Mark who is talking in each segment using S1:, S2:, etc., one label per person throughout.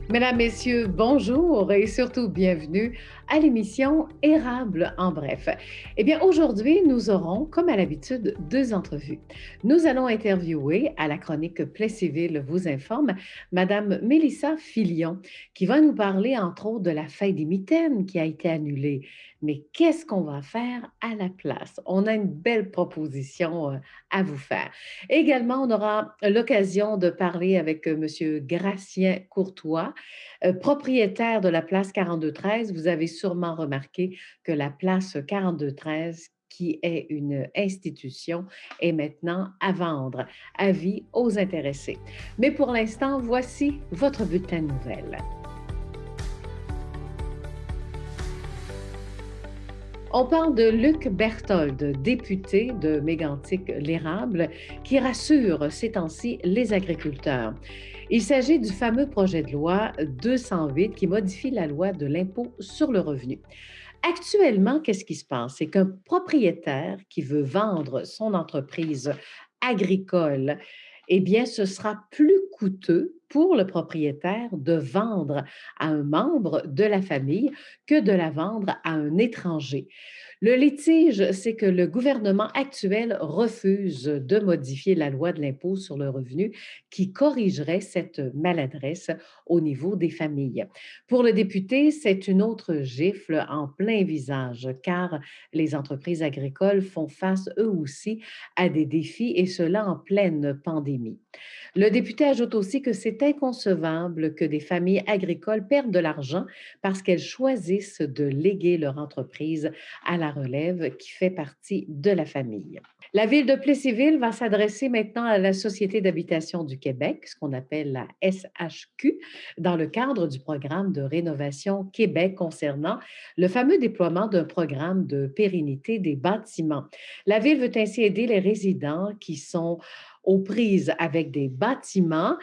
S1: Mesdames, Messieurs, bonjour et surtout bienvenue à l'émission Érable en bref. Eh bien, aujourd'hui, nous aurons, comme à l'habitude, deux entrevues. Nous allons interviewer à la chronique Plessisville vous informe Madame Mélissa Filion, qui va nous parler, entre autres, de la fête des mitaines qui a été annulée. Mais qu'est-ce qu'on va faire à la place? On a une belle proposition à vous faire. Également, on aura l'occasion de parler avec Monsieur Gracien Courtois, propriétaire de la place 4213. Vous avez sûrement remarqué que la place 4213, qui est une institution, est maintenant à vendre. Avis aux intéressés. Mais pour l'instant, voici votre bulletin de nouvelles. On parle de Luc Berthold, député de Mégantic-l'Érable, qui rassure ces temps-ci les agriculteurs. Il s'agit du fameux projet de loi 208 qui modifie la loi de l'impôt sur le revenu. Actuellement, qu'est-ce qui se passe? C'est qu'un propriétaire qui veut vendre son entreprise agricole, eh bien, ce sera plus coûteux pour le propriétaire de vendre à un membre de la famille que de la vendre à un étranger. Le litige, c'est que le gouvernement actuel refuse de modifier la loi de l'impôt sur le revenu qui corrigerait cette maladresse au niveau des familles. Pour le député, c'est une autre gifle en plein visage, car les entreprises agricoles font face eux aussi à des défis et cela en pleine pandémie. Le député ajoute aussi que c'est inconcevable que des familles agricoles perdent de l'argent parce qu'elles choisissent de léguer leur entreprise à la relève qui fait partie de la famille. La ville de Plessisville va s'adresser maintenant à la Société d'habitation du Québec, ce qu'on appelle la SHQ, dans le cadre du programme de rénovation Québec concernant le fameux déploiement d'un programme de pérennité des bâtiments. La ville veut ainsi aider les résidents qui sont aux prises avec des bâtiments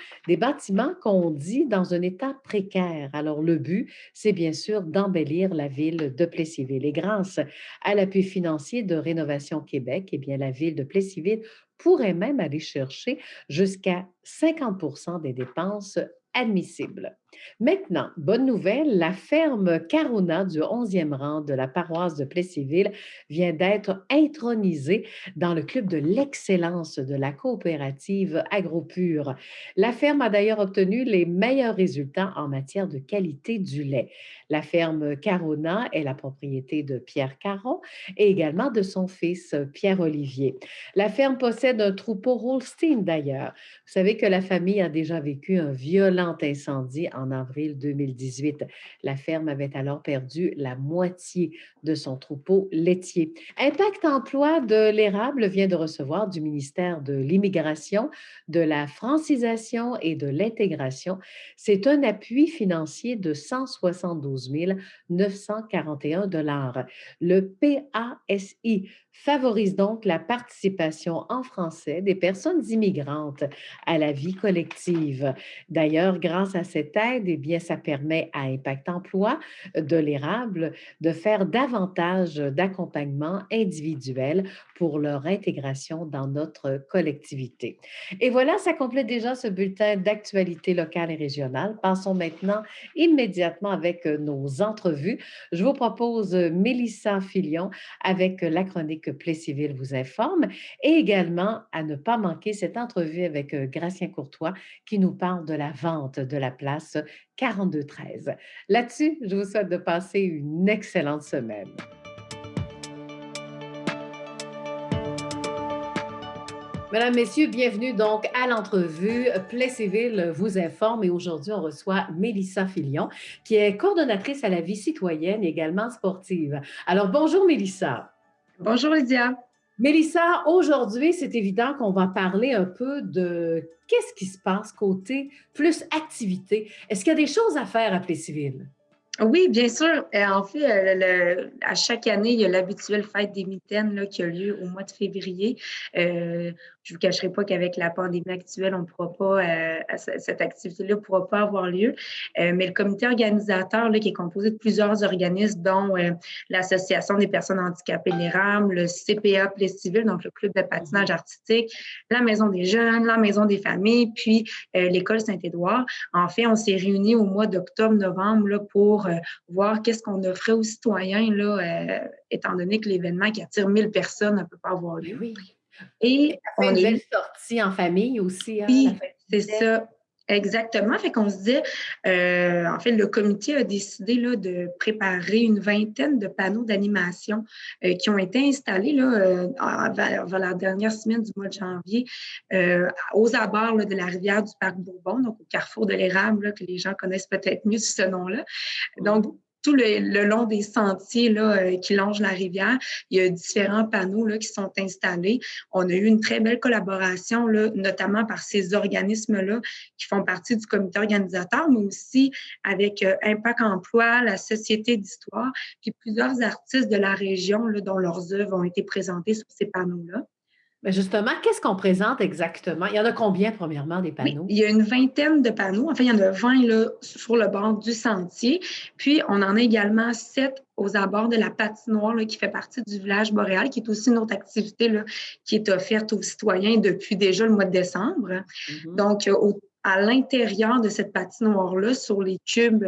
S1: qu'on dit dans un état précaire. Alors, le but, c'est bien sûr d'embellir la ville de Plessisville. Et grâce à l'appui financier de Rénovation Québec, eh bien, la ville de Plessisville pourrait même aller chercher jusqu'à 50 des dépenses admissibles. Maintenant, bonne nouvelle, la ferme Carona du 11e rang de la paroisse de Plessisville vient d'être intronisée dans le club de l'excellence de la coopérative AgroPure. La ferme a d'ailleurs obtenu les meilleurs résultats en matière de qualité du lait. La ferme Carona est la propriété de Pierre Caron et également de son fils Pierre-Olivier. La ferme possède un troupeau Holstein d'ailleurs. Vous savez que la famille a déjà vécu un violent incendie en avril 2018. La ferme avait alors perdu la moitié de son troupeau laitier. Impact Emploi de l'Érable vient de recevoir du ministère de l'Immigration, de la francisation et de l'intégration. C'est un appui financier de 172 941 $. Le PASI favorise donc la participation en français des personnes immigrantes à la vie collective. D'ailleurs, grâce à cette aide, eh bien, ça permet à Impact Emploi de l'Érable de faire davantage d'accompagnement individuel pour leur intégration dans notre collectivité. Et voilà, ça complète déjà ce bulletin d'actualité locale et régionale. Passons maintenant immédiatement avec nos entrevues. Je vous propose Mélissa Filion avec la chronique Plessisville vous informe et également à ne pas manquer cette entrevue avec Gracien Courtois qui nous parle de la vente de la place 4213. Là-dessus, je vous souhaite de passer une excellente semaine. Mesdames, Messieurs, bienvenue donc à l'entrevue. Plessisville vous informe et aujourd'hui, on reçoit Mélissa Filion, qui est coordonnatrice à la vie citoyenne et également sportive. Alors, bonjour Mélissa.
S2: Bonjour Lydia.
S1: Mélissa, aujourd'hui, c'est évident qu'on va parler un peu de qu'est-ce qui se passe côté plus activité. Est-ce qu'il y a des choses à faire à Plessisville?
S2: Oui, bien sûr. En fait, à chaque année, il y a l'habituelle fête des mitaines là, qui a lieu au mois de février. Je ne vous cacherai pas qu'avec la pandémie actuelle, on ne pourra pas, cette activité-là ne pourra pas avoir lieu. Mais le comité organisateur, là, qui est composé de plusieurs organismes, dont l'Association des personnes handicapées de l'ERAM, le CPA Plestisville, donc le club de patinage artistique, la Maison des jeunes, la Maison des familles, puis l'École Saint-Édouard. En fait, on s'est réunis au mois d'octobre-novembre là, pour voir qu'est-ce qu'on offrait aux citoyens, là, étant donné que l'événement qui attire 1000 personnes ne peut pas avoir
S1: Ben
S2: lieu.
S1: oui. Et
S2: Et
S1: ça fait
S2: on
S1: une
S2: a
S1: belle
S2: eu,
S1: sortie en famille aussi, hein, la
S2: oui,
S1: fête du
S2: c'est
S1: mitaine.
S2: ça, exactement. Fait qu'on se disait, en fait, le comité a décidé là, de préparer une vingtaine de panneaux d'animation qui ont été installés là, vers la dernière semaine du mois de janvier aux abords là, de la rivière du Parc Bourbon, donc au carrefour de l'Érable, là, que les gens connaissent peut-être mieux sous ce nom-là. Donc,
S1: Mhm.
S2: tout le long des sentiers là, qui longent la rivière, il y a différents panneaux là, qui sont installés. On a eu une très belle collaboration, là, notamment par ces organismes-là qui font partie du comité organisateur, mais aussi avec Impact Emploi, la Société d'histoire, puis plusieurs artistes de la région là, dont leurs œuvres ont été présentées sur ces panneaux-là.
S1: Ben justement, qu'est-ce qu'on présente exactement? Il y en a combien, premièrement, des
S2: Oui,
S1: panneaux?
S2: il y a une vingtaine de panneaux. En fait, il y en a 20 là, sur le bord du sentier. Puis, on en a également 7 aux abords de la patinoire là, qui fait partie du village boréal, qui est aussi une autre activité là, qui est offerte aux citoyens depuis déjà le mois de décembre.
S1: Mhm.
S2: Donc, à l'intérieur de cette patinoire-là, sur les cubes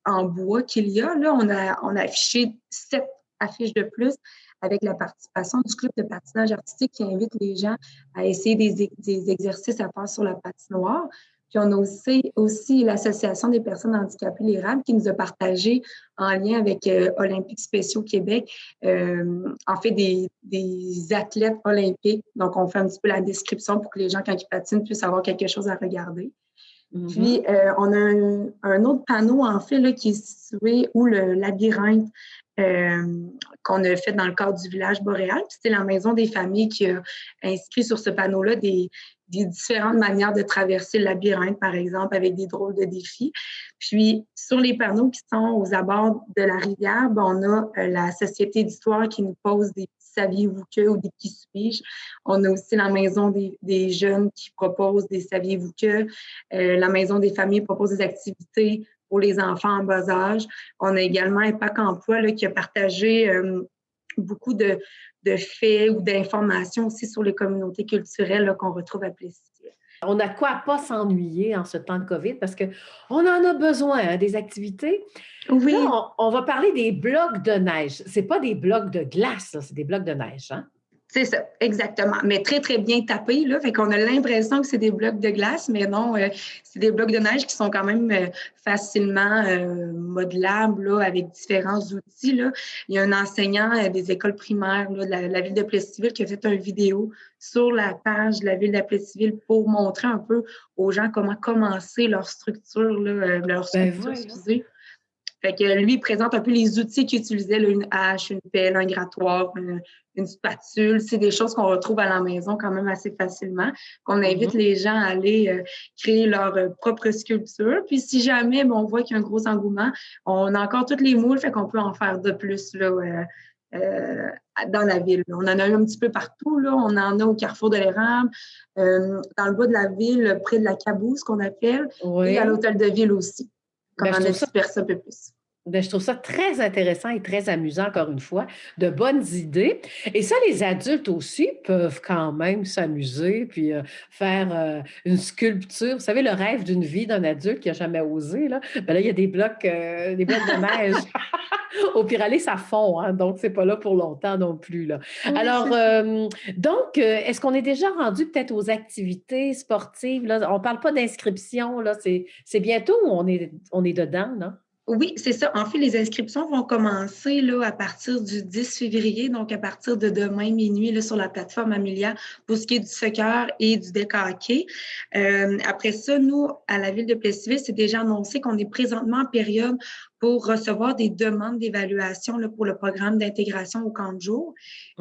S2: en bois qu'il y a, là, on a affiché 7 affiches de plus avec la participation du club de patinage artistique qui invite les gens à essayer des exercices à faire sur la patinoire. Puis on a aussi l'Association des personnes handicapées l'Érable qui nous a partagé en lien avec Olympiques spéciaux Québec, en fait des athlètes olympiques. Donc, on fait un petit peu la description pour que les gens, quand ils patinent, puissent avoir quelque chose à regarder. Puis,
S1: Mhm.
S2: on a un autre panneau, en fait, là, qui est situé où le labyrinthe qu'on a fait dans le cadre du village boréal. Puis, c'est la Maison des familles qui a inscrit sur ce panneau-là des différentes manières de traverser le labyrinthe, par exemple, avec des drôles de défis. Puis, sur les panneaux qui sont aux abords de la rivière, ben, on a la Société d'histoire qui nous pose des petits saviez-vous que ou des qui suis-je. On a aussi la Maison des jeunes qui propose des saviez-vous que. La Maison des familles propose des activités pour les enfants en bas âge. On a également Impact Emploi là, qui a partagé beaucoup de faits ou d'informations aussi sur les communautés culturelles là, qu'on retrouve à Plessis.
S1: On a quoi à pas s'ennuyer en ce temps de COVID parce qu'on en a besoin, hein, des activités. Là,
S2: Oui,
S1: on va parler des blocs de neige. C'est pas des blocs de glace, là, c'est des blocs de neige, hein?
S2: c'est ça, exactement. Mais très, très bien tapé, là. Fait qu'on a l'impression que c'est des blocs de glace, mais non, c'est des blocs de neige qui sont quand même facilement modelables, là, avec différents outils, là. Il y a un enseignant des écoles primaires, là, de la ville de Plestisville qui a fait une vidéo sur la page de la ville de Plestisville pour montrer un peu aux gens comment commencer leur structure, là, leur
S1: Ben
S2: sculpture,
S1: voilà.
S2: excusez. Fait que lui, il présente un peu les outils qu'il utilisait, là, une hache, une pelle, un grattoir, une spatule. C'est des choses qu'on retrouve à la maison quand même assez facilement, qu'on invite
S1: Mhm.
S2: les gens à aller créer leur propre sculpture. Puis si jamais on voit qu'il y a un gros engouement, on a encore toutes les moules, fait qu'on peut en faire de plus là, euh, dans la ville. On en a eu un petit peu partout. Là. On en a au carrefour de l'Érable, dans le bas de la ville, près de la Cabouse qu'on appelle, et à
S1: Oui.
S2: l'hôtel de ville aussi, qu'on
S1: Ben, je
S2: en a
S1: trouve ça
S2: dispersé un peu plus.
S1: Ben, je trouve ça très intéressant et très amusant, encore une fois, de bonnes idées. Et ça, les adultes aussi peuvent quand même s'amuser, puis faire une sculpture. Vous savez, le rêve d'une vie d'un adulte qui n'a jamais osé, là, ben là, il y a des blocs de neige. Au pire aller, ça fond, hein, donc c'est pas là pour longtemps non plus, là.
S2: Oui,
S1: Alors,
S2: c'est ça.
S1: donc, est-ce qu'on est déjà rendu peut-être aux activités sportives, là? On parle pas d'inscription, là, c'est bientôt ou on est dedans, non?
S2: Oui, c'est ça. En fait, les inscriptions vont commencer là, à partir du 10 février, donc à partir de demain minuit là, sur la plateforme Amelia pour ce qui est du soccer et du deck hockey. Après ça, nous, à la ville de Plessisville, c'est déjà annoncé qu'on est présentement en période pour recevoir des demandes d'évaluation là, pour le programme d'intégration au camp de jour.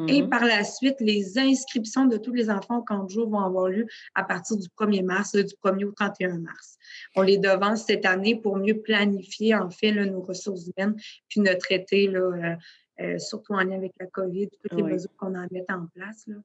S2: Et
S1: Mhm.
S2: par la suite, les inscriptions de tous les enfants au camp de jour vont avoir lieu à partir du 1er mars, du 1er au 31 mars. On les devance cette année pour mieux planifier, en fait, là, nos ressources humaines, puis notre été, là, surtout en lien avec la COVID, toutes les
S1: Oui.
S2: mesures qu'on en met en place. Là.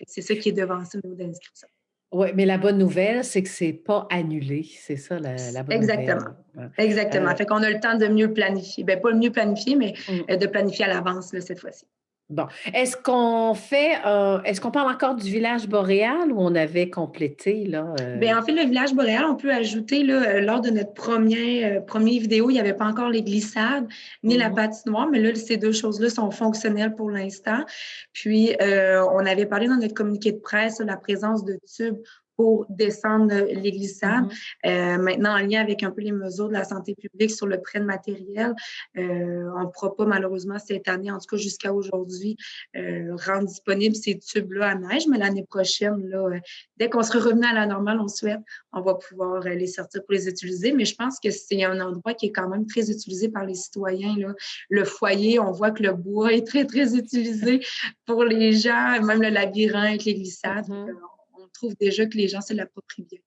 S2: C'est ça qui est devancé au niveau d'inscription.
S1: Oui, mais la bonne nouvelle, c'est que c'est pas annulé. C'est ça la bonne
S2: Exactement.
S1: nouvelle. Ouais.
S2: Exactement. Fait qu'on a le temps de mieux planifier. Bien, pas le mieux planifier, mais
S1: Mm.
S2: de planifier à l'avance là, cette fois-ci.
S1: Bon. Est-ce qu'on parle encore du village boréal ou on avait complété, là?
S2: Bien, en fait, le village boréal, on peut ajouter, là, lors de notre premier vidéo, il n'y avait pas encore les glissades ni la
S1: Mhm.
S2: patinoire, mais là, ces deux choses-là sont fonctionnelles pour l'instant. Puis, on avait parlé dans notre communiqué de presse la présence de tubes pour descendre les glissades.
S1: Mhm.
S2: Maintenant, en lien avec un peu les mesures de la santé publique sur le prêt de matériel, on ne pourra pas malheureusement cette année, en tout cas jusqu'à aujourd'hui, rendre disponibles ces tubes-là à neige, mais l'année prochaine, là, dès qu'on sera revenu à la normale, on souhaite, on va pouvoir les sortir pour les utiliser. Mais je pense que c'est un endroit qui est quand même très utilisé par les citoyens. Là. Le foyer, on voit que le bois est très, très utilisé pour les gens, même le labyrinthe, les glissades.
S1: Mhm.
S2: On trouve déjà que les gens se l'approprient bien.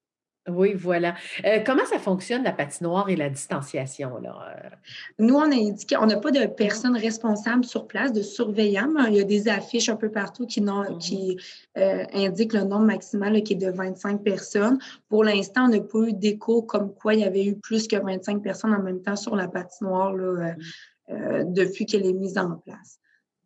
S1: Oui, voilà. Comment ça fonctionne, la patinoire et la distanciation, là?
S2: Nous, on a indiqué, on n'a pas de
S1: Mhm.
S2: personnes responsables sur place, de surveillants, mais il y a des affiches un peu partout
S1: Mhm.
S2: qui indiquent le nombre maximal là, qui est de 25 personnes. Pour l'instant, on n'a pas eu d'écho comme quoi il y avait eu plus que 25 personnes en même temps sur la patinoire là,
S1: Mhm.
S2: depuis qu'elle est mise en place.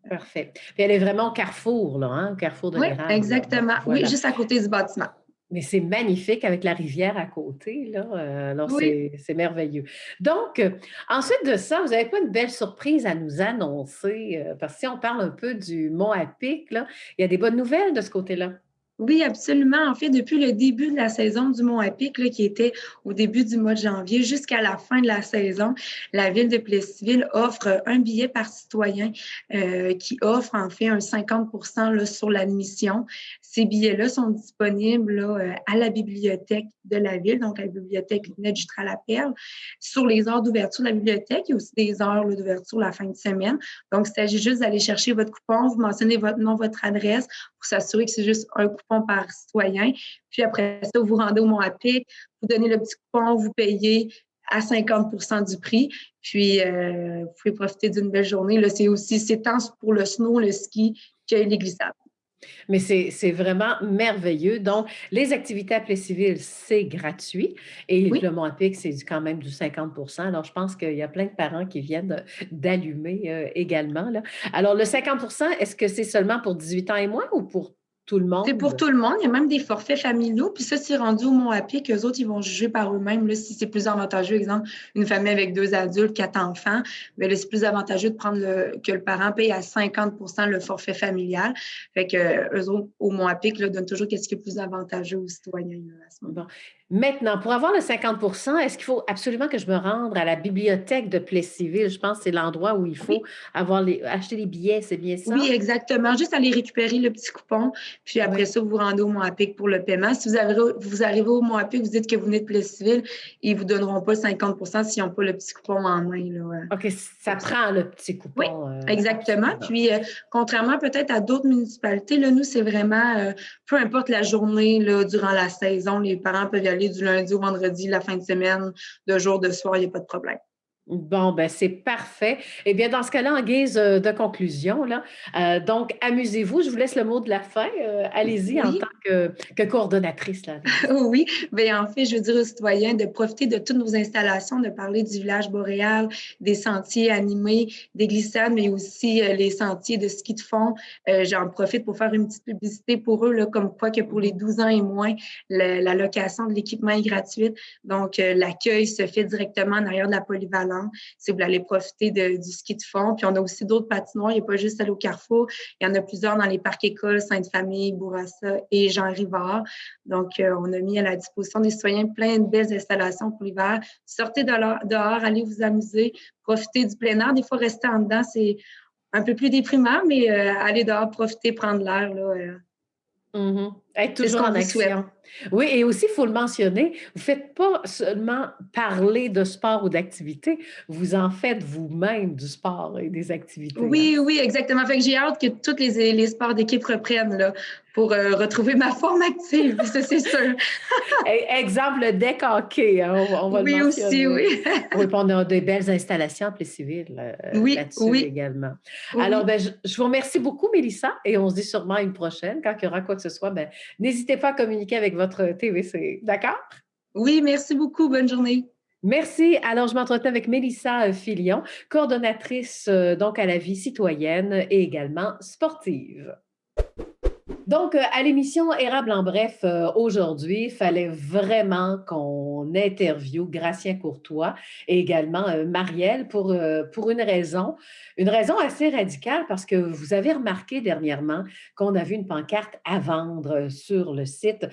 S1: Parfait. Puis elle est vraiment au carrefour, là, hein, au carrefour de
S2: Oui,
S1: l'érable, là. Bon,
S2: exactement. Oui,
S1: voilà.
S2: juste à côté du bâtiment.
S1: Mais c'est magnifique avec la rivière à côté, là. Alors,
S2: Oui.
S1: c'est merveilleux. Donc, ensuite de ça, vous n'avez pas une belle surprise à nous annoncer? Parce que si on parle un peu du mont à Pic, là, il y a des bonnes nouvelles de ce côté-là.
S2: Oui, absolument. En fait, depuis le début de la saison du Mont Apic, là, qui était au début du mois de janvier jusqu'à la fin de la saison, la ville de Plessisville offre un billet par citoyen qui offre en fait un 50 là, sur l'admission. Ces billets-là sont disponibles là, à la bibliothèque de la ville, donc à la bibliothèque Lunette du Tralapelle, sur les heures d'ouverture de la bibliothèque. Il y a aussi des heures là, d'ouverture la fin de semaine. Donc, il s'agit juste d'aller chercher votre coupon, vous mentionnez votre nom, votre adresse pour s'assurer que c'est juste un coupon par citoyen. Puis après ça, vous rendez au Mont-Apic, vous donnez le petit coupon, vous payez à 50 du prix. Puis, vous pouvez profiter d'une belle journée. Là, c'est tant pour le snow, le ski que les glissades.
S1: Mais c'est vraiment merveilleux. Donc, les activités à Plessisville, c'est gratuit et
S2: Oui.
S1: le Mont Pic, c'est quand même du 50. Alors, je pense qu'il y a plein de parents qui viennent d'allumer également, là. Alors, le 50, est-ce que c'est seulement pour 18 ans et moins ou pour tout le
S2: C'est pour
S1: monde?
S2: tout le monde. Il y a même des forfaits familiaux. Puis ça, c'est rendu au Mont-Apic. Eux autres, ils vont juger par eux-mêmes. Là, si c'est plus avantageux, exemple, une famille avec 2 adultes, 4 enfants, bien là, c'est plus avantageux de prendre que le parent paye à 50 le forfait familial. Fait que eux autres, au Mont-Apic, là, donnent toujours qu'est-ce qui est plus avantageux aux citoyens là, à ce moment-là.
S1: Bon. Maintenant, pour avoir le 50, est-ce qu'il faut absolument que je me rende à la bibliothèque de Plessisville? Je pense que c'est l'endroit où il faut
S2: Oui.
S1: acheter les billets, c'est bien
S2: Oui,
S1: ça?
S2: exactement. Juste aller récupérer le petit coupon, puis après
S1: Oui.
S2: ça, vous vous rendez au Mont-Apic pour le paiement. Si vous arrivez au Mont-Apic, vous dites que vous venez de Plessisville, ils ne vous donneront pas 50 s'ils n'ont pas le petit coupon en main. Là,
S1: OK, ça
S2: pour ça.
S1: prend le petit
S2: Oui,
S1: coupon,
S2: exactement.
S1: absolument.
S2: Puis, contrairement peut-être à d'autres municipalités, là, nous, c'est vraiment, peu importe la journée, là, durant la saison, les parents peuvent y aller du lundi au vendredi, la fin de semaine, de jour, de soir, il n'y a pas de problème.
S1: Bon, ben, c'est parfait. Eh bien, dans ce cas-là, en guise, de conclusion, là, donc amusez-vous. Je vous laisse le mot de la fin. Allez-y en tant
S2: Oui,
S1: que coordonnatrice, là.
S2: oui, bien, en fait, je veux dire aux citoyens de profiter de toutes nos installations, de parler du village boréal, des sentiers animés, des glissades, mais aussi les sentiers de ski de fond. J'en profite pour faire une petite publicité pour eux, là, comme quoi que pour les
S1: Mmh.
S2: 12 ans et moins, la location de l'équipement est gratuite. Donc, l'accueil se fait directement en arrière de la polyvalente si vous voulez aller profiter du ski de fond. Puis, on a aussi d'autres patinoires. Il n'y a pas juste celle au Carrefour. Il y en a plusieurs dans les parcs écoles, Sainte-Famille, Bourassa et Jean-Rivard. Donc, on a mis à la disposition des citoyens plein de belles installations pour l'hiver. Sortez dehors, allez vous amuser, profitez du plein air. Des fois, rester en dedans, c'est un peu plus déprimant, mais allez dehors, profiter, prendre l'air. Là,
S1: Mmh. Être
S2: C'est ce
S1: toujours
S2: qu'on
S1: en
S2: vous souhaite.
S1: action. Oui, et aussi, il faut le mentionner, vous ne faites pas seulement parler de sport ou d'activité, vous en faites vous-même du sport et des activités, hein?
S2: Oui, oui, exactement. Fait que j'ai hâte que tous les sports d'équipe reprennent là, pour retrouver ma forme active, ça c'est sûr.
S1: Exemple, le deck hockey, hein, on va le
S2: Oui, aussi,
S1: mentionner.
S2: oui.
S1: Oui, puis on a des belles installations en Plé civil
S2: Oui,
S1: là-dessus
S2: oui,
S1: également. Alors,
S2: oui.
S1: ben, je vous remercie beaucoup, Mélissa, et on se dit sûrement une prochaine. Quand il y aura quoi que ce soit, ben, n'hésitez pas à communiquer avec votre TVC. D'accord?
S2: Oui, merci beaucoup. Bonne journée.
S1: Merci. Alors, je m'entretiens avec Mélissa Filion, coordonnatrice donc à la vie citoyenne et également sportive. Donc, à l'émission Érable en bref, aujourd'hui, il fallait vraiment qu'on interviewe Gratien Courtois et également Marielle pour une raison assez radicale parce que vous avez remarqué dernièrement qu'on a vu une pancarte à vendre sur le site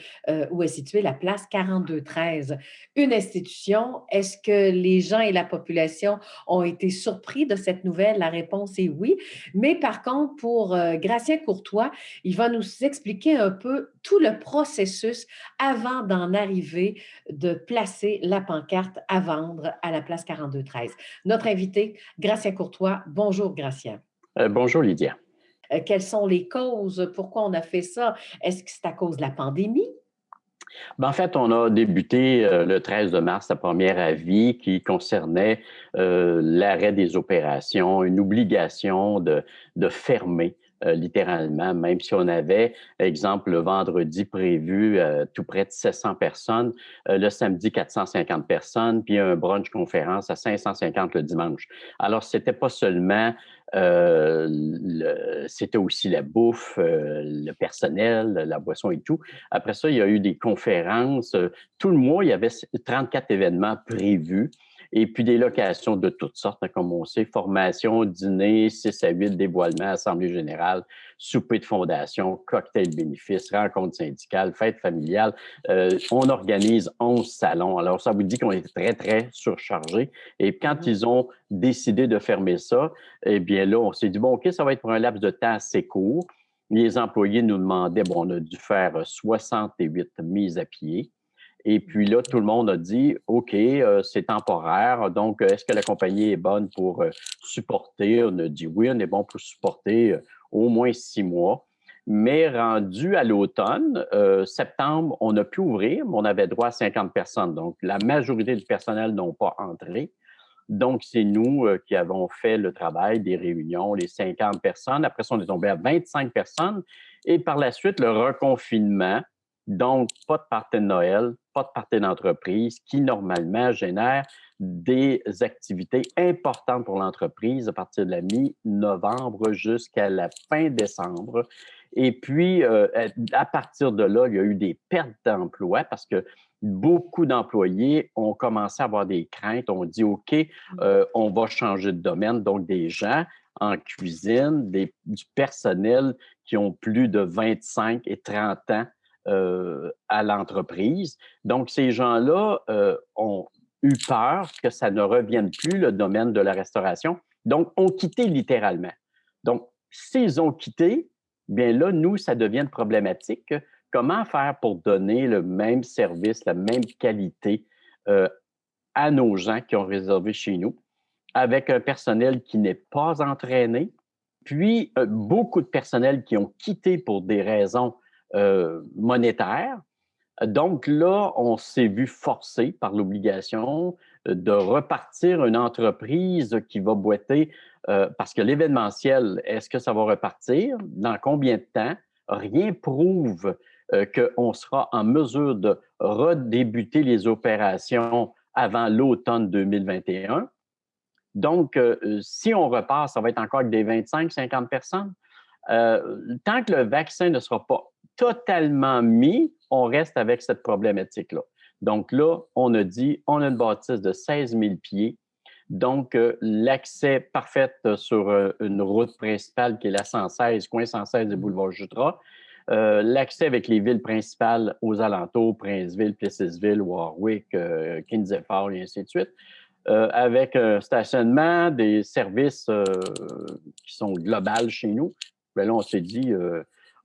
S1: où est située la place 4213. Une institution, est-ce que les gens et la population ont été surpris de cette nouvelle? La réponse est oui. Mais par contre, pour Gratien Courtois, il va nous expliquer un peu tout le processus avant d'en arriver, de placer la pancarte à vendre à la place 4213. Notre invité, Gratien Courtois. Bonjour, Gratien.
S3: Bonjour Lydia.
S1: Quelles sont les causes? Pourquoi on a fait ça? Est-ce que c'est à cause de la pandémie?
S3: En fait, on a débuté le 13 de mars la première avis qui concernait l'arrêt des opérations, une obligation de fermer littéralement, même si on avait, exemple, le vendredi prévu tout près de 700 personnes, le samedi 450 personnes, puis un brunch conférence à 550 le dimanche. Alors, c'était pas seulement c'était aussi la bouffe, le personnel, la boisson et tout. Après ça, il y a eu des conférences. Tout le mois, il y avait 34 événements prévus. Et puis des locations de toutes sortes, comme on sait, formation, dîner, 6 à 8 dévoilements, assemblée générale, souper de fondation, cocktail bénéfice, rencontre syndicale, fête familiale. On organise 11 salons. Alors, ça vous dit qu'on est très, très surchargés. Et quand ils ont décidé de fermer ça, eh bien là, on s'est dit, bon, OK, ça va être pour un laps de temps assez court. Les employés nous demandaient, bon, on a dû faire 68 mises à pied. Et puis là, tout le monde a dit, OK, c'est temporaire. Donc, est-ce que la compagnie est bonne pour supporter? On a dit oui, on est bon pour supporter au moins 6 mois. Mais rendu à l'automne, septembre, on a pu ouvrir, mais on avait droit à 50 personnes. Donc, la majorité du personnel n'ont pas entré. Donc, c'est nous qui avons fait le travail des réunions, les 50 personnes. Après ça, on est tombé à 25 personnes. Et par la suite, le reconfinement. Donc, pas de party de Noël, pas de party d'entreprise, qui normalement génère des activités importantes pour l'entreprise à partir de la mi-novembre jusqu'à la fin décembre. Et puis, à partir de là, il y a eu des pertes d'emplois parce que beaucoup d'employés ont commencé à avoir des craintes. On dit, OK, on va changer de domaine. Donc, des gens en cuisine, du personnel qui ont plus de 25 et 30 ans à l'entreprise. Donc, ces gens-là ont eu peur que ça ne revienne plus, le domaine de la restauration. Donc, ont quitté littéralement. Donc, s'ils ont quitté, bien là, nous, ça devient problématique. Comment faire pour donner le même service, la même qualité à nos gens qui ont réservé chez nous, avec un personnel qui n'est pas entraîné, puis beaucoup de personnel qui ont quitté pour des raisons monétaires. Donc là, on s'est vu forcé par l'obligation de repartir une entreprise qui va boiter, parce que l'événementiel, est-ce que ça va repartir? Dans combien de temps? Rien prouve qu'on sera en mesure de redébuter les opérations avant l'automne 2021. Donc, si on repart, ça va être encore avec des 25-50 personnes. Tant que le vaccin ne sera pas totalement mis, on reste avec cette problématique-là. Donc là, on a dit, on a une bâtisse de 16 000 pieds. Donc, l'accès parfait sur une route principale qui est la 116, coin 116 du boulevard Jutras. L'accès avec les villes principales aux alentours, Princeville, Plessisville, Warwick, Kinzeford et ainsi de suite. Avec un stationnement, des services qui sont globaux chez nous. Bien là, on s'est dit,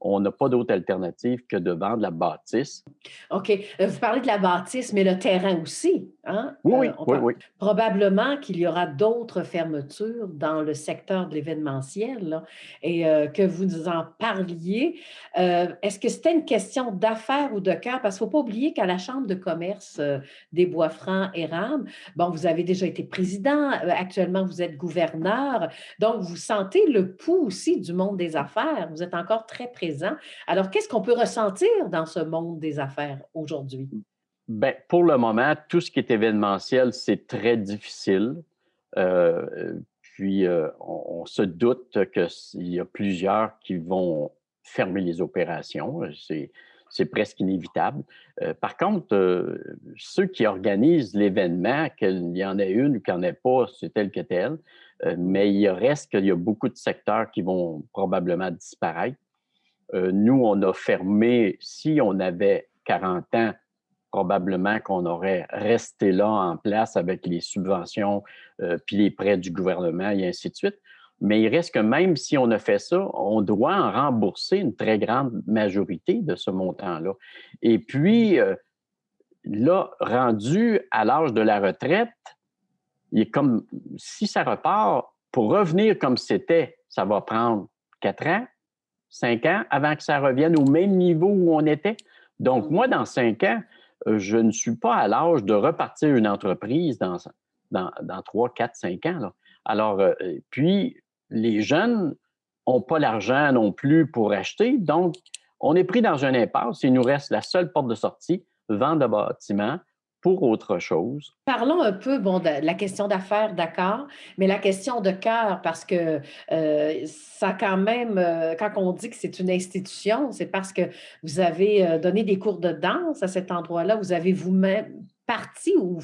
S3: on n'a pas d'autre alternative que de vendre la bâtisse.
S1: OK. Vous parlez de la bâtisse, mais le terrain aussi, hein?
S3: Oui,
S1: On
S3: oui,
S1: parle
S3: oui.
S1: probablement qu'il y aura d'autres fermetures dans le secteur de l'événementiel, là, et que vous nous en parliez. Est-ce que c'était une question d'affaires ou de cœur? Parce qu'il ne faut pas oublier qu'à la Chambre de commerce des Bois-Francs-Érables, bon, vous avez déjà été président, actuellement vous êtes gouverneur, donc vous sentez le pouls aussi du monde des affaires. Vous êtes encore très présent. Alors, qu'est-ce qu'on peut ressentir dans ce monde des affaires aujourd'hui?
S3: Bien, pour le moment, tout ce qui est événementiel, c'est très difficile. Puis, on se doute qu'il y a plusieurs qui vont fermer les opérations. C'est presque inévitable. Par contre, ceux qui organisent l'événement, qu'il y en ait une ou qu'il n'y en ait pas, c'est tel que tel. Mais il reste qu'il y a beaucoup de secteurs qui vont probablement disparaître. Nous, on a fermé, si on avait 40 ans, probablement qu'on aurait resté là en place avec les subventions, puis les prêts du gouvernement et ainsi de suite. Mais il reste que même si on a fait ça, on doit en rembourser une très grande majorité de ce montant-là. Et puis, là, rendu à l'âge de la retraite, il est comme si ça repart, pour revenir comme c'était, ça va prendre 4 ans, 5 ans avant que ça revienne au même niveau où on était. Donc, moi, dans 5 ans, je ne suis pas à l'âge de repartir une entreprise dans 3, 4, 5 ans. Là. Alors, puis, les jeunes n'ont pas l'argent non plus pour acheter. Donc, on est pris dans une impasse. Il nous reste la seule porte de sortie, vendre le bâtiment pour autre chose.
S1: Parlons un peu, bon, de la question d'affaires, d'accord, mais la question de cœur, parce que ça quand même, quand on dit que c'est une institution, c'est parce que vous avez donné des cours de danse à cet endroit-là, vous avez vous-même parti ou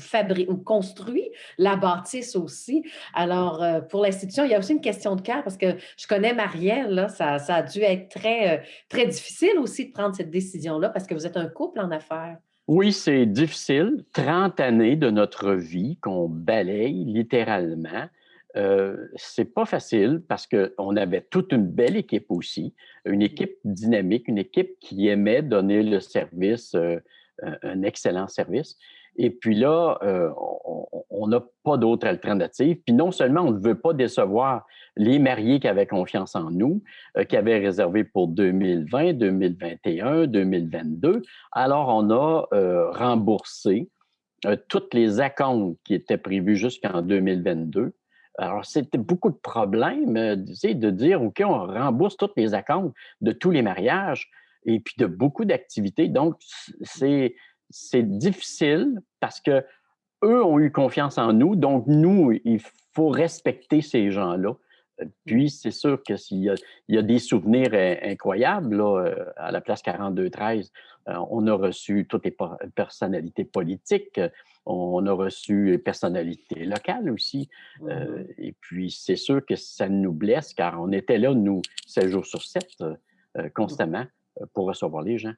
S1: ou construit la bâtisse aussi. Alors, pour l'institution, il y a aussi une question de cœur, parce que je connais Marielle, là, ça a dû être très difficile aussi de prendre cette décision-là, parce que vous êtes un couple en affaires.
S3: Oui, c'est difficile. 30 années de notre vie qu'on balaye littéralement. C'est pas facile parce qu'on avait toute une belle équipe aussi, une équipe dynamique, une équipe qui aimait donner le service, un excellent service. Et puis là, on n'a pas d'autre alternative. Puis non seulement on ne veut pas décevoir les mariés qui avaient confiance en nous, qui avaient réservé pour 2020, 2021, 2022, alors on a remboursé tous les acomptes qui étaient prévus jusqu'en 2022. Alors, c'était beaucoup de problèmes de dire, OK, on rembourse tous les acomptes de tous les mariages et puis de beaucoup d'activités. Donc, c'est difficile parce que eux ont eu confiance en nous. Donc, nous, il faut respecter ces gens-là. Puis, c'est sûr que il y a des souvenirs incroyables là, à la place 4213. On a reçu toutes les personnalités politiques. On a reçu les personnalités locales aussi. Et puis, c'est sûr que ça nous blesse car on était là, nous, 7 jours sur 7, constamment, pour recevoir les gens.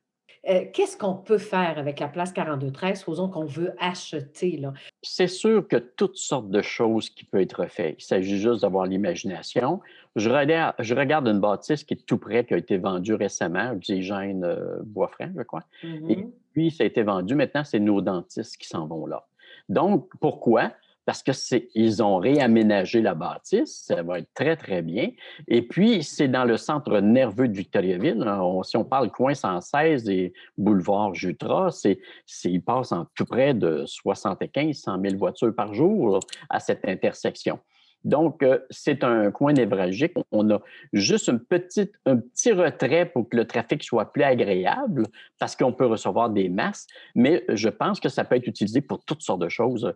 S1: Qu'est-ce qu'on peut faire avec la place 4213? Supposons qu'on veut acheter, là.
S3: C'est sûr que toutes sortes de choses qui peuvent être faites. Il s'agit juste d'avoir l'imagination. Je regarde une bâtisse qui est tout près, qui a été vendue récemment, Xygène Boisfranc, je crois. Et
S1: Mhm.
S3: puis, ça a été vendu. Maintenant, c'est nos dentistes qui s'en vont là. Donc, pourquoi? Parce qu'ils ont réaménagé la bâtisse. Ça va être très, très bien. Et puis, c'est dans le centre nerveux de Victoriaville. Si on parle coin 116 et boulevard Jutras, il passe en tout près de 75-100 000 voitures par jour là, à cette intersection. Donc, c'est un coin névralgique. On a juste un petit retrait pour que le trafic soit plus agréable parce qu'on peut recevoir des masses, mais je pense que ça peut être utilisé pour toutes sortes de choses.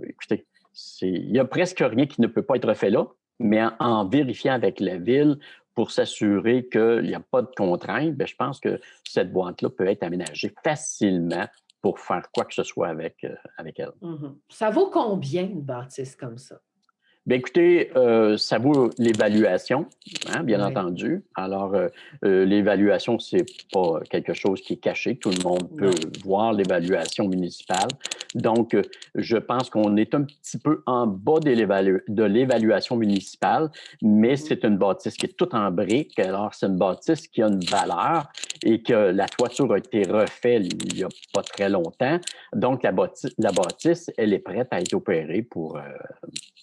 S3: Écoutez, il n'y a presque rien qui ne peut pas être fait là, mais en vérifiant avec la ville pour s'assurer qu'il n'y a pas de contraintes, bien, je pense que cette boîte-là peut être aménagée facilement pour faire quoi que ce soit avec elle.
S1: Mhm. Ça vaut combien une bâtisse comme ça?
S3: Bien, écoutez, ça vaut l'évaluation, hein, bien
S1: Oui,
S3: entendu. Alors, l'évaluation, c'est pas quelque chose qui est caché. Tout le monde peut
S1: non.
S3: voir l'évaluation municipale. Donc, je pense qu'on est un petit peu en bas de l'évaluation municipale, mais c'est une bâtisse qui est toute en briques. Alors, c'est une bâtisse qui a une valeur et que la toiture a été refaite il n'y a pas très longtemps. Donc, la bâtisse, elle est prête à être opérée pour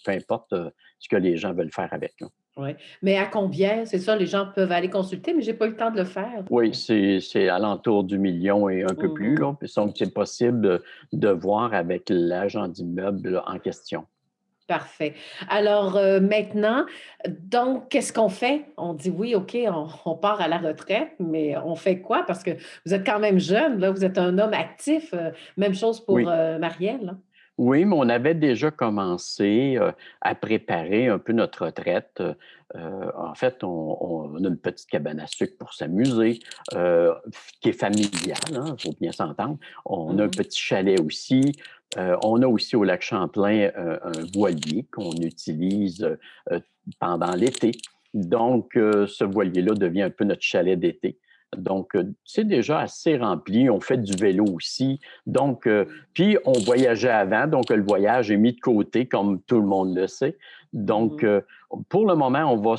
S3: peu importe ce que les gens veulent faire avec. Là.
S1: Oui. Mais à combien? C'est ça, les gens peuvent aller consulter, mais j'ai pas eu le temps de le faire.
S3: Oui, c'est alentour du million et un peu plus.
S1: Mhm.
S3: Là. Puis donc, c'est possible de voir avec l'agent d'immeuble en question.
S1: Parfait. Alors maintenant, donc, qu'est-ce qu'on fait? On dit oui, OK, on part à la retraite, mais on fait quoi? Parce que vous êtes quand même jeune, là, vous êtes un homme actif. Même chose pour
S3: Oui.
S1: Marielle, là.
S3: Oui, mais on avait déjà commencé à préparer un peu notre retraite. En fait, on a une petite cabane à sucre pour s'amuser, qui est familiale, il faut bien s'entendre. On a un
S1: Mhm.
S3: petit chalet aussi. On a aussi au lac Champlain un voilier qu'on utilise pendant l'été. Donc, ce voilier-là devient un peu notre chalet d'été. Donc, c'est déjà assez rempli. On fait du vélo aussi. Donc, puis on voyageait avant, donc le voyage est mis de côté, comme tout le monde le sait. Donc,
S1: Mhm.
S3: pour le moment, on va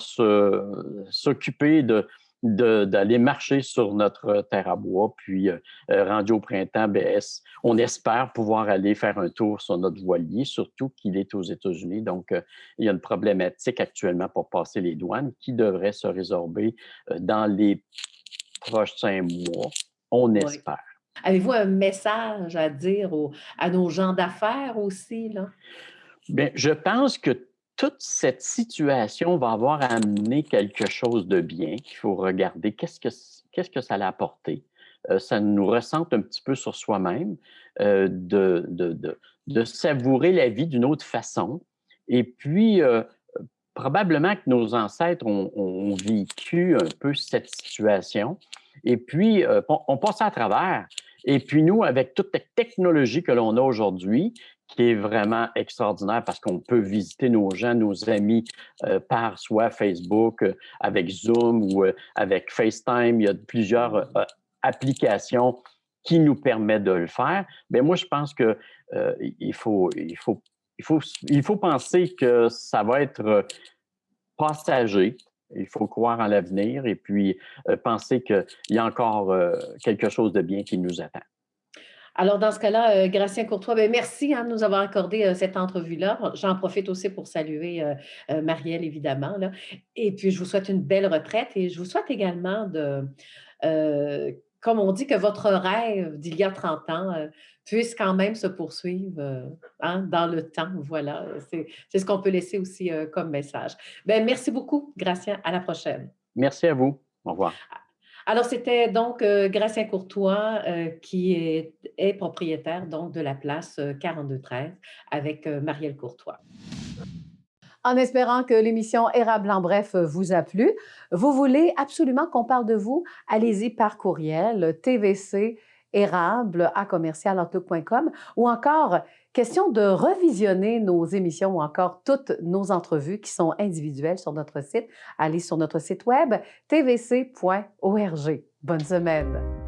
S3: s'occuper d'aller marcher sur notre terre à bois. Puis, rendu au printemps, ben, on espère pouvoir aller faire un tour sur notre voilier, surtout qu'il est aux États-Unis. Donc, il y a une problématique actuellement pour passer les douanes qui devrait se résorber dans les prochains mois. On
S1: Oui.
S3: espère.
S1: Avez-vous un message à dire à nos gens d'affaires aussi, là?
S3: Bien, je pense que toute cette situation va avoir amené quelque chose de bien qu'il faut regarder. Qu'est-ce que ça a apporté? Ça nous ressente un petit peu sur soi-même, de savourer la vie d'une autre façon. Et puis, probablement que nos ancêtres ont vécu un peu cette situation. Et puis, on passe à travers. Et puis, nous, avec toute la technologie que l'on a aujourd'hui, qui est vraiment extraordinaire parce qu'on peut visiter nos gens, nos amis par soit Facebook, avec Zoom ou avec FaceTime. Il y a plusieurs applications qui nous permettent de le faire. Mais moi, je pense que il faut penser que ça va être passager. Il faut croire en l'avenir et puis penser qu'il y a encore quelque chose de bien qui nous attend.
S1: Alors, dans ce cas-là, Gratien Courtois, ben, merci hein, de nous avoir accordé cette entrevue-là. J'en profite aussi pour saluer Marielle, évidemment. Là. Et puis, je vous souhaite une belle retraite et je vous souhaite également euh, comme on dit, que votre rêve d'il y a 30 ans puisse quand même se poursuivre hein, dans le temps. Voilà, c'est ce qu'on peut laisser aussi comme message. Ben, merci beaucoup, Gratien. À la prochaine.
S3: Merci à vous. Au revoir.
S1: Alors, c'était donc Gratien Courtois qui est propriétaire donc, de la place 4213 avec Marielle Courtois. En espérant que l'émission Érable en bref vous a plu, vous voulez absolument qu'on parle de vous, allez-y par courriel tvcérable@commercialoutlook.com ou encore question de revisionner nos émissions ou encore toutes nos entrevues qui sont individuelles sur notre site. Allez sur notre site web tvc.org. Bonne semaine.